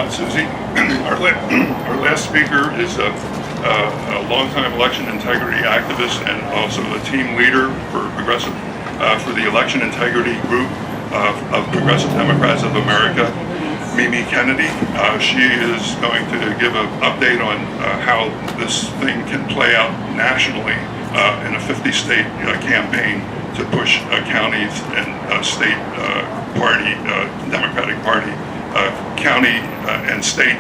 Susie. Our last speaker is a longtime election integrity activist and also a team leader for for the election integrity group of Progressive Democrats of America, Mimi Kennedy. She is going to give an update on how this thing can play out nationally in a 50-state campaign to push counties and state party, Democratic Party, county and state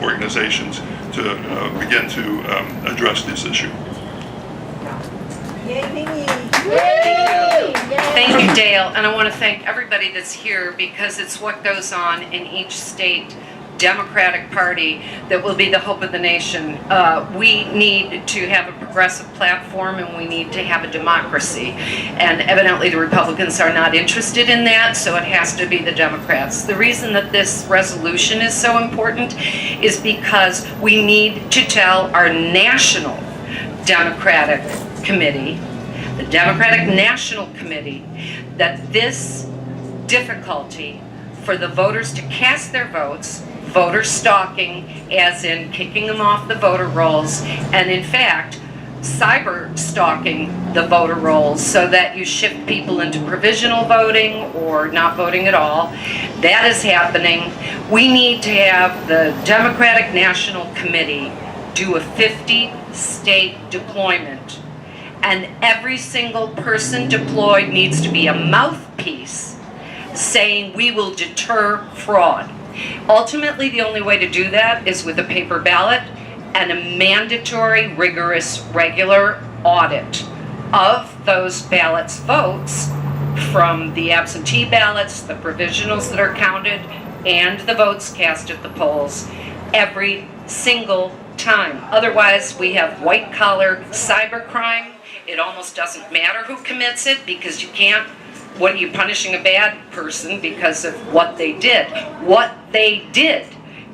organizations to begin to address this issue. Thank you, Dale, and I want to thank everybody that's here because it's what goes on in each state Democratic Party that will be the hope of the nation. We need to have a progressive platform and we need to have a democracy. And evidently the Republicans are not interested in that, so it has to be the Democrats. The reason that this resolution is so important is because we need to tell our national Democratic Committee, the Democratic National Committee, that this difficulty for the voters to cast their votes, voter stalking, as in kicking them off the voter rolls, and in fact, cyber stalking the voter rolls so that you shift people into provisional voting or not voting at all. That is happening. We need to have the Democratic National Committee do a 50-state deployment, and every single person deployed needs to be a mouthpiece saying we will deter fraud. Ultimately, the only way to do that is with a paper ballot and a mandatory, rigorous, regular audit of those ballots' votes, from the absentee ballots, the provisionals that are counted, and the votes cast at the polls every single time. Otherwise, we have white-collar cybercrime. It almost doesn't matter who commits it because you can't. What are you punishing a bad person because of what they did? What they did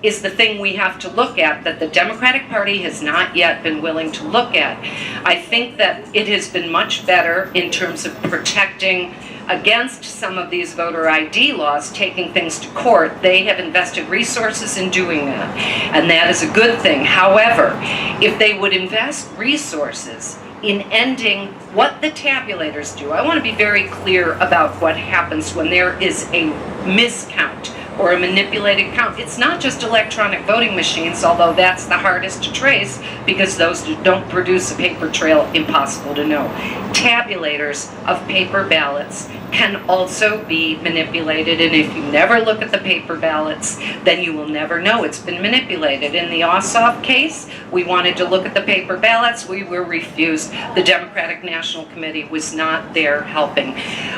is the thing we have to look at, that the Democratic Party has not yet been willing to look at. I think that it has been much better in terms of protecting against some of these voter ID laws, taking things to court. They have invested resources in doing that, and that is a good thing. However, if they would invest resources in ending what the tabulators do. I want to be very clear about what happens when there is a miscount or a manipulated count. It's not just electronic voting machines, although that's the hardest to trace because those don't produce a paper trail, impossible to know. Tabulators of paper ballots can also be manipulated, and if you never look at the paper ballots, then you will never know it's been manipulated. In the Ossoff case, we wanted to look at the paper ballots. We were refused. The Democratic National Committee was not there helping.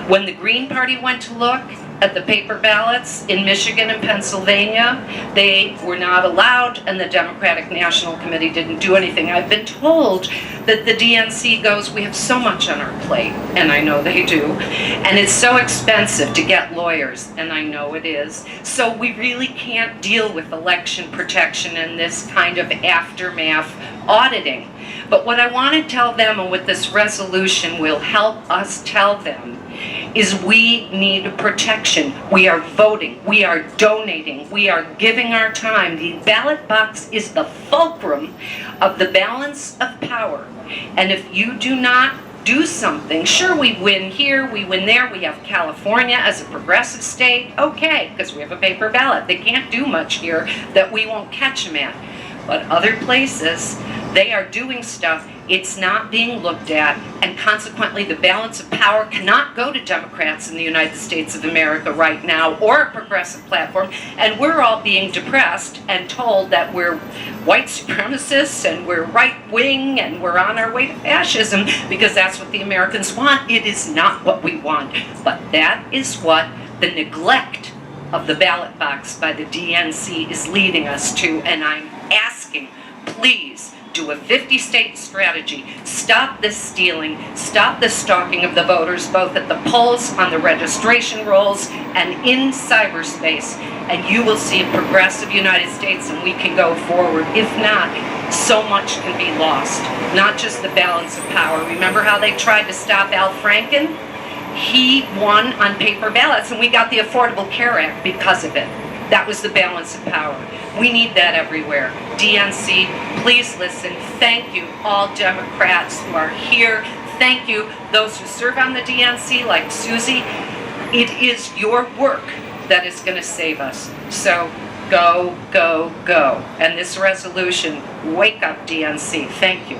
When the Green Party went to look at the paper ballots in Michigan and Pennsylvania, they were not allowed, and the Democratic National Committee didn't do anything. I've been told that the DNC goes, we have so much on our plate, and I know they do, and it's so expensive to get lawyers, and I know it is, so we really can't deal with election protection and this kind of aftermath auditing. But what I want to tell them, and what this resolution will help us tell them, is we need protection. We are voting, we are donating, we are giving our time. The ballot box is the fulcrum of the balance of power. And if you do not do something, sure, we win here, we win there, we have California as a progressive state, okay, because we have a paper ballot. They can't do much here that we won't catch them at. But other places, they are doing stuff, it's not being looked at, and consequently the balance of power cannot go to Democrats in the United States of America right now, or a progressive platform, and we're all being depressed and told that we're white supremacists and we're right-wing and we're on our way to fascism because that's what the Americans want. It is not what we want, but that is what the neglect of the ballot box by the DNC is leading us to, and I'm asking, please, do a 50-state strategy. Stop this stealing, stop the stalking of the voters, both at the polls, on the registration rolls, and in cyberspace, and you will see a progressive United States, and we can go forward. If not, so much can be lost, not just the balance of power. Remember how they tried to stop Al Franken? He won on paper ballots, and we got the Affordable Care Act because of it. That was the balance of power. We need that everywhere. DNC, please listen. Thank you, all Democrats who are here. Thank you, those who serve on the DNC, like Susie. It is your work that is going to save us. So go, go, go. And this resolution, wake up, DNC. Thank you.